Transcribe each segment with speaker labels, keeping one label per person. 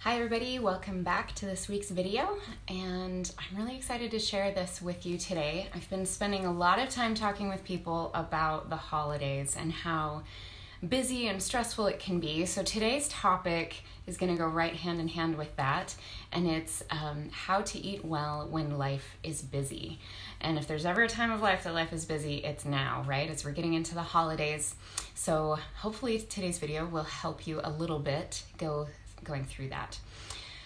Speaker 1: Hi everybody, welcome back to this week's video, and I'm really excited to share this with you today. I've been spending a lot of time talking with people about the holidays and how busy and stressful it can be. So today's topic is going to go right hand in hand with that, and it's how to eat well when life is busy. And if there's ever a time of life that life is busy, it's now, right? As we're getting into the holidays. So hopefully today's video will help you a little bit going through that.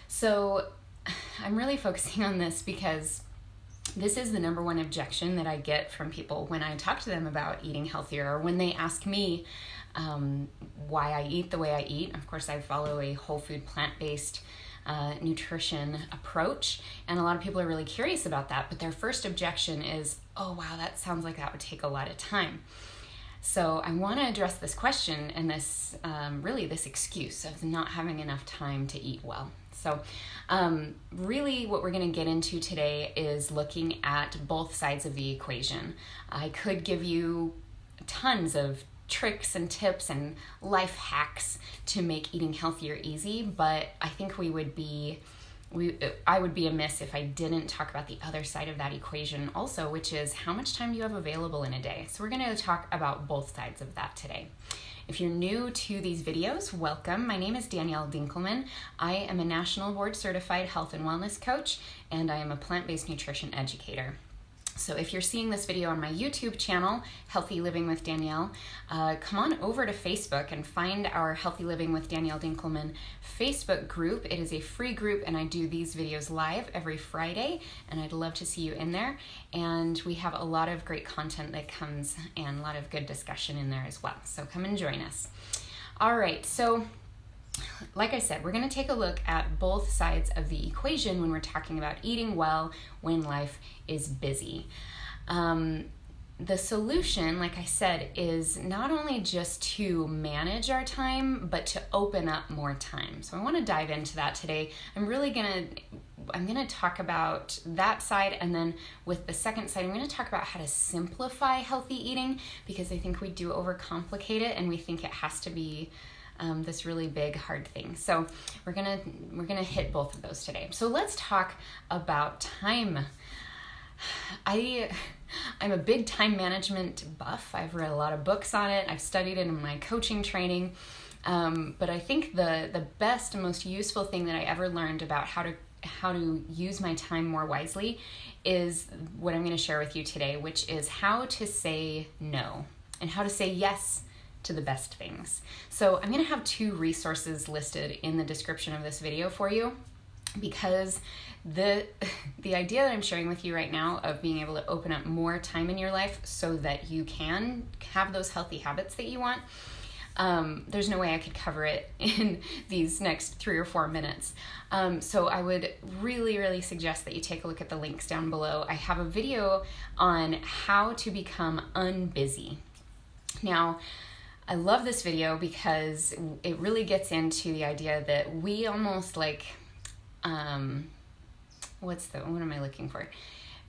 Speaker 1: So I'm really focusing on this because this is the number one objection that I get from people when I talk to them about eating healthier, or when they ask me why I eat the way I eat. Of course, I follow a whole food, plant-based nutrition approach, and a lot of people are really curious about that, but their first objection is, oh wow, that sounds like that would take a lot of time. So I want to address this question and this this excuse of not having enough time to eat well. So really what we're going to get into today is looking at both sides of the equation. I could give you tons of tricks and tips and life hacks to make eating healthier easy, but I think I would be amiss if I didn't talk about the other side of that equation also, which is how much time do you have available in a day? So we're going to talk about both sides of that today. If you're new to these videos, welcome. My name is Danielle Dinkelman. I am a national board certified health and wellness coach, and I am a plant-based nutrition educator. So if you're seeing this video on my YouTube channel, Healthy Living with Danielle, come on over to Facebook and find our Healthy Living with Danielle Dinkelman Facebook group. It is a free group, and I do these videos live every Friday, and I'd love to see you in there. And we have a lot of great content that comes and a lot of good discussion in there as well. So come and join us. All right, so like I said, we're going to take a look at both sides of the equation when we're talking about eating well when life is busy. The solution, like I said, is not only just to manage our time, but to open up more time. So I want to dive into that today. I'm going to talk about that side, and then with the second side, I'm going to talk about how to simplify healthy eating, because I think we do overcomplicate it and we think it has to be this really big, hard thing. So we're gonna hit both of those today. So let's talk about time. I'm a big time management buff. I've read a lot of books on it. I've studied it in my coaching training. But I think the best and most useful thing that I ever learned about how to use my time more wisely is what I'm going to share with you today, which is how to say no and how to say yes to the best things. So I'm going to have two resources listed in the description of this video for you, because the idea that I'm sharing with you right now of being able to open up more time in your life so that you can have those healthy habits that you want, there's no way I could cover it in these next 3 or 4 minutes. So I would really suggest that you take a look at the links down below. I have a video on how to become unbusy. What I love this video because it really gets into the idea that we almost like, what am I looking for?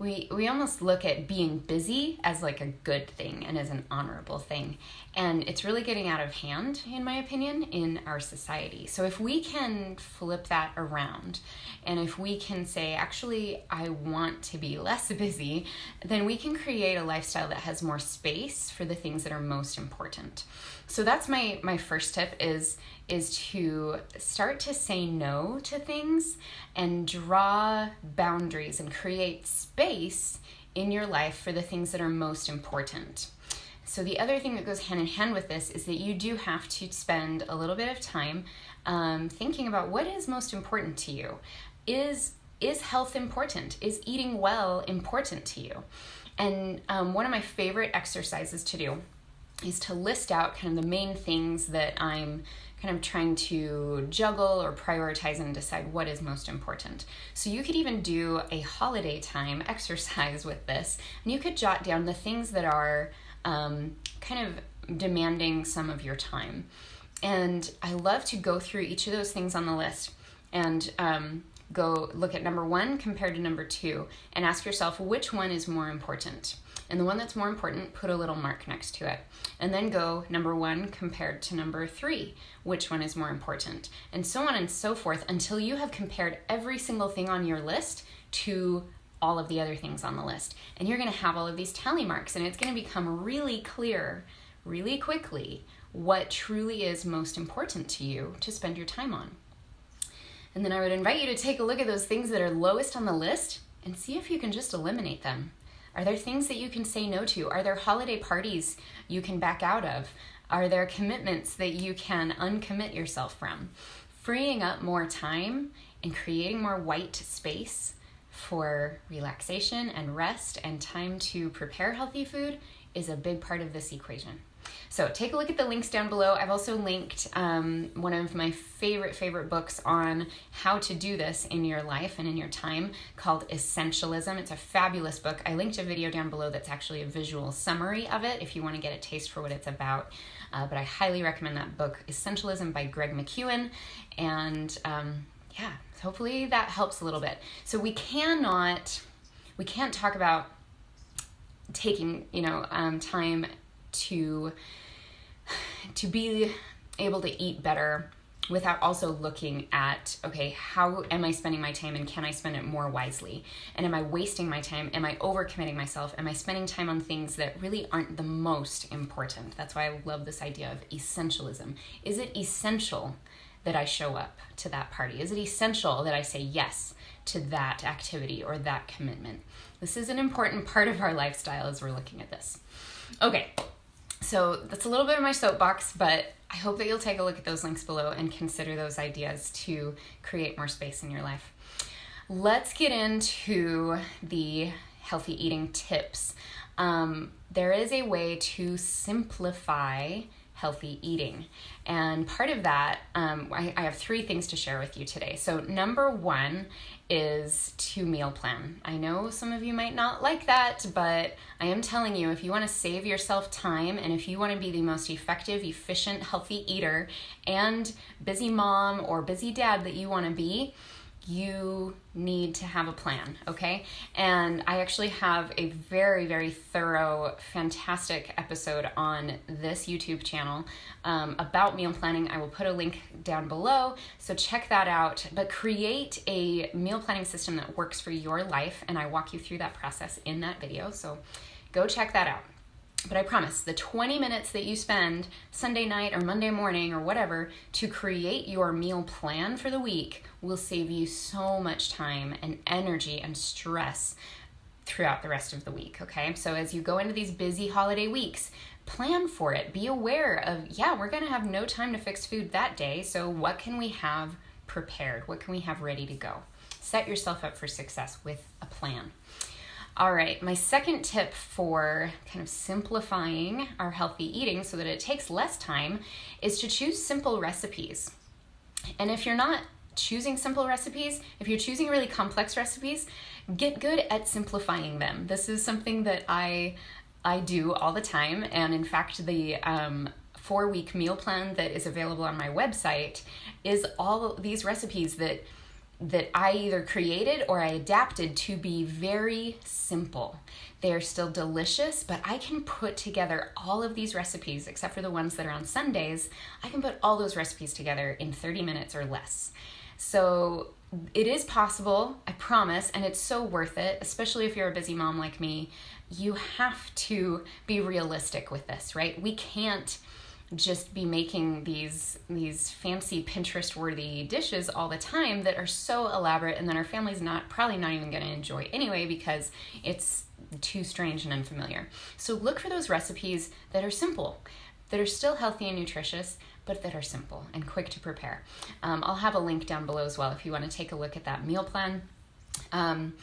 Speaker 1: We almost look at being busy as like a good thing and as an honorable thing. And it's really getting out of hand, in my opinion, in our society. So if we can flip that around, and if we can say, actually, I want to be less busy, then we can create a lifestyle that has more space for the things that are most important. So that's my first tip is to start to say no to things and draw boundaries and create space in your life for the things that are most important. So the other thing that goes hand in hand with this is that you do have to spend a little bit of time thinking about what is most important to you. Is health important? Is eating well important to you? And one of my favorite exercises to do is to list out kind of the main things that I'm kind of trying to juggle or prioritize and decide what is most important. So you could even do a holiday time exercise with this, and you could jot down the things that are kind of demanding some of your time. And I love to go through each of those things on the list and go look at number 1 compared to number 2 and ask yourself which one is more important. And the one that's more important, put a little mark next to it. And then go number 1 compared to number 3. Which one is more important? And so on and so forth until you have compared every single thing on your list to all of the other things on the list. And you're going to have all of these tally marks, and it's going to become really clear really quickly what truly is most important to you to spend your time on. And then I would invite you to take a look at those things that are lowest on the list and see if you can just eliminate them. Are there things that you can say no to? Are there holiday parties you can back out of? Are there commitments that you can uncommit yourself from? Freeing up more time and creating more white space for relaxation and rest and time to prepare healthy food is a big part of this equation. So take a look at the links down below. I've also linked one of my favorite books on how to do this in your life and in your time called Essentialism. It's a fabulous book. I linked a video down below that's actually a visual summary of it if you want to get a taste for what it's about. But I highly recommend that book, Essentialism by Greg McKeown. And hopefully that helps a little bit. So we can't talk about taking, time to be able to eat better without also looking at, okay, how am I spending my time and can I spend it more wisely? And am I wasting my time? Am I overcommitting myself? Am I spending time on things that really aren't the most important? That's why I love this idea of essentialism. Is it essential that I show up to that party? Is it essential that I say yes to that activity or that commitment? This is an important part of our lifestyle as we're looking at this. Okay. So that's a little bit of my soapbox, but I hope that you'll take a look at those links below and consider those ideas to create more space in your life. Let's get into the healthy eating tips. There is a way to simplify healthy eating. And part of that, I have 3 things to share with you today. So number 1 is to meal plan. I know some of you might not like that, but I am telling you, if you want to save yourself time and if you want to be the most effective, efficient, healthy eater and busy mom or busy dad that you want to be, you need to have a plan, okay? And I actually have a very thorough, fantastic episode on this YouTube channel about meal planning. I will put a link down below, so check that out. But create a meal planning system that works for your life, and I walk you through that process in that video, so go check that out. But I promise, the 20 minutes that you spend Sunday night or Monday morning or whatever to create your meal plan for the week will save you so much time and energy and stress throughout the rest of the week, okay? So as you go into these busy holiday weeks, plan for it. Be aware of, we're gonna have no time to fix food that day, so what can we have prepared? What can we have ready to go? Set yourself up for success with a plan. All right, my second tip for kind of simplifying our healthy eating so that it takes less time is to choose simple recipes. And if you're not choosing simple recipes, if you're choosing really complex recipes, get good at simplifying them. This is something that I do all the time. And in fact, the 4-week meal plan that is available on my website is all these recipes that I either created or I adapted to be very simple. They are still delicious, but I can put together all of these recipes, except for the ones that are on Sundays. I can put all those recipes together in 30 minutes or less. So it is possible, I promise, and it's so worth it, especially if you're a busy mom like me. You have to be realistic with this, right? We can't just be making these fancy Pinterest-worthy dishes all the time that are so elaborate and that our family's probably not even going to enjoy anyway because it's too strange and unfamiliar. So look for those recipes that are simple, that are still healthy and nutritious, but that are simple and quick to prepare. I'll have a link down below as well if you want to take a look at that meal plan. Along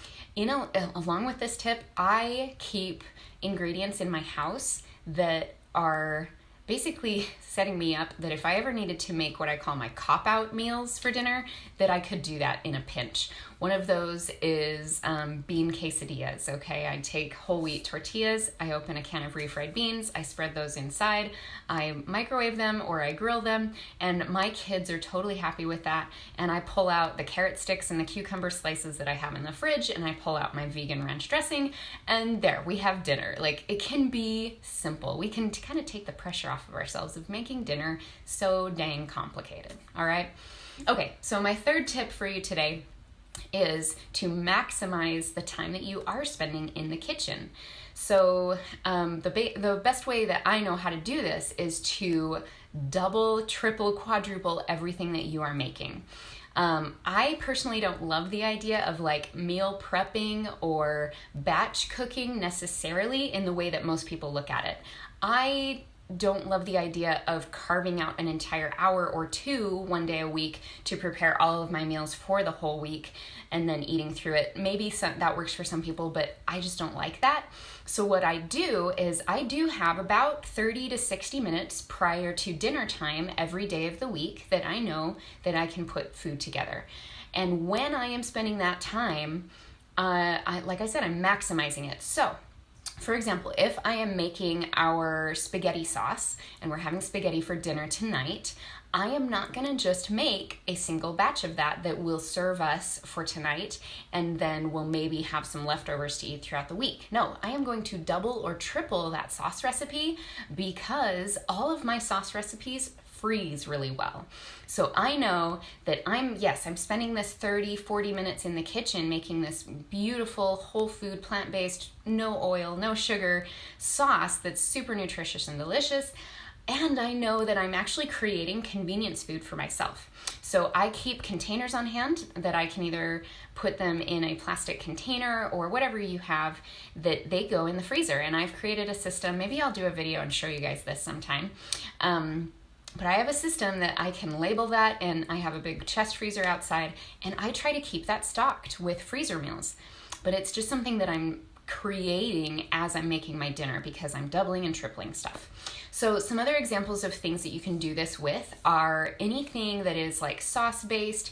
Speaker 1: with this tip, I keep ingredients in my house that are basically setting me up that if I ever needed to make what I call my cop-out meals for dinner, that I could do that in a pinch. One of those is bean quesadillas, okay? I take whole wheat tortillas, I open a can of refried beans, I spread those inside, I microwave them or I grill them, and my kids are totally happy with that. And I pull out the carrot sticks and the cucumber slices that I have in the fridge, and I pull out my vegan ranch dressing, and there, we have dinner. Like, it can be simple. We can kind of take the pressure off of ourselves of making dinner so dang complicated, all right? Okay, so my third tip for you today is to maximize the time that you are spending in the kitchen. So the best way that I know how to do this is to double, triple, quadruple everything that you are making. I personally don't love the idea of like meal prepping or batch cooking necessarily in the way that most people look at it. I don't love the idea of carving out an entire hour or two one day a week to prepare all of my meals for the whole week and then eating through it. Maybe that works for some people, but I just don't like that. So what I do is I do have about 30 to 60 minutes prior to dinner time every day of the week that I know that I can put food together. And when I am spending that time, like I said, I'm maximizing it. So for example, if I am making our spaghetti sauce and we're having spaghetti for dinner tonight, I am not going to just make a single batch of that will serve us for tonight and then we'll maybe have some leftovers to eat throughout the week. No, I am going to double or triple that sauce recipe because all of my sauce recipes freeze really well. So I know that I'm spending this 30, 40 minutes in the kitchen making this beautiful whole food, plant-based, no oil, no sugar sauce that's super nutritious and delicious. And I know that I'm actually creating convenience food for myself. So I keep containers on hand that I can either put them in a plastic container or whatever you have that they go in the freezer. And I've created a system, maybe I'll do a video and show you guys this sometime. But I have a system that I can label that, and I have a big chest freezer outside, and I try to keep that stocked with freezer meals. But it's just something that I'm creating as I'm making my dinner because I'm doubling and tripling stuff. So some other examples of things that you can do this with are anything that is like sauce based.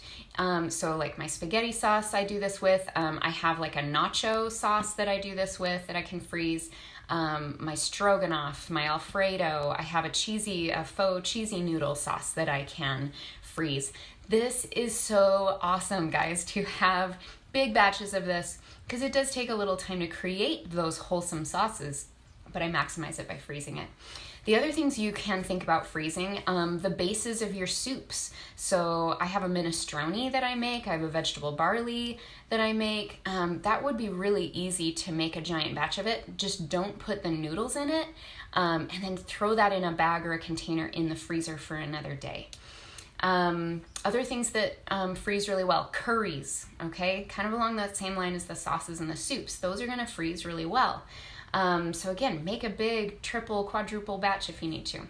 Speaker 1: So like my spaghetti sauce I do this with. I have like a nacho sauce that I do this with that I can freeze. My stroganoff, my Alfredo, I have a faux cheesy noodle sauce that I can freeze. This is so awesome, guys, to have big batches of this because it does take a little time to create those wholesome sauces, but I maximize it by freezing it. The other things you can think about freezing, the bases of your soups. So I have a minestrone that I make. I have a vegetable barley that I make. That would be really easy to make a giant batch of it. Just don't put the noodles in it, and then throw that in a bag or a container in the freezer for another day. Other things that freeze really well, curries, okay? Kind of along that same line as the sauces and the soups. Those are gonna freeze really well. So again, make a big triple, quadruple batch if you need to.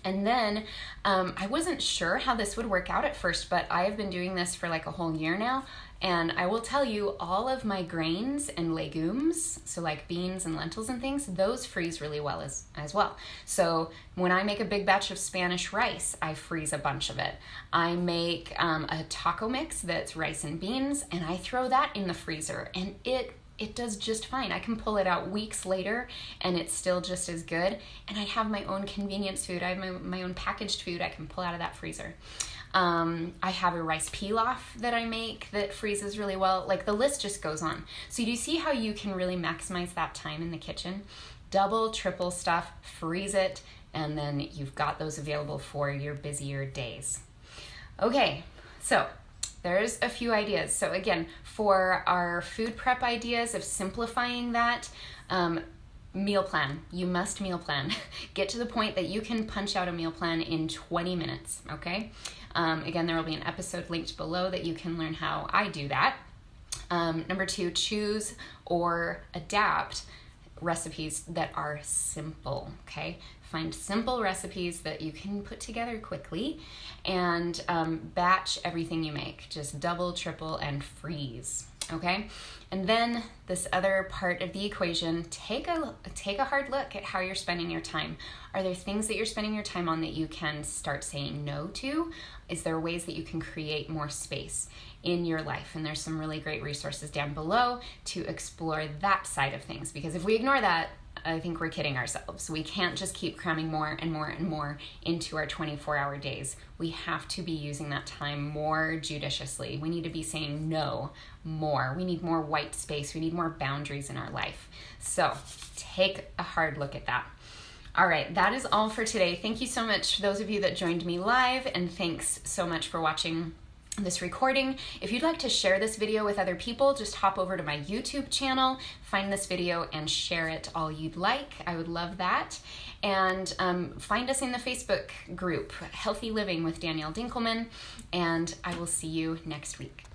Speaker 1: And then I wasn't sure how this would work out at first, but I have been doing this for like a whole year now. And I will tell you, all of my grains and legumes, so like beans and lentils and things, those freeze really well as well. So when I make a big batch of Spanish rice, I freeze a bunch of it. I make a taco mix that's rice and beans, and I throw that in the freezer, and it does just fine. I can pull it out weeks later and it's still just as good. And I have my own convenience food. I have my own packaged food I can pull out of that freezer. I have a rice pilaf that I make that freezes really well. Like, the list just goes on. So do you see how you can really maximize that time in the kitchen? Double, triple stuff, freeze it, and then you've got those available for your busier days. Okay, so there's a few ideas. So again, for our food prep ideas of simplifying that, meal plan. You must meal plan. Get to the point that you can punch out a meal plan in 20 minutes, okay? Again, there will be an episode linked below that you can learn how I do that. Number 2, choose or adapt recipes that are simple, okay? Find simple recipes that you can put together quickly, and batch everything you make. Just double, triple, and freeze. Okay? And then this other part of the equation, take a hard look at how you're spending your time. Are there things that you're spending your time on that you can start saying no to? Is there ways that you can create more space in your life? And there's some really great resources down below to explore that side of things, because if we ignore that, I think we're kidding ourselves. We can't just keep cramming more and more and more into our 24-hour days. We have to be using that time more judiciously. We need to be saying no more. We need more white space. We need more boundaries in our life. So take a hard look at that. All right, that is all for today. Thank you so much for those of you that joined me live, and thanks so much for watching this recording. If you'd like to share this video with other people, just hop over to my YouTube channel, find this video and share it all you'd like. I would love that. And find us in the Facebook group, Healthy Living with Danielle Dinkelman, and I will see you next week.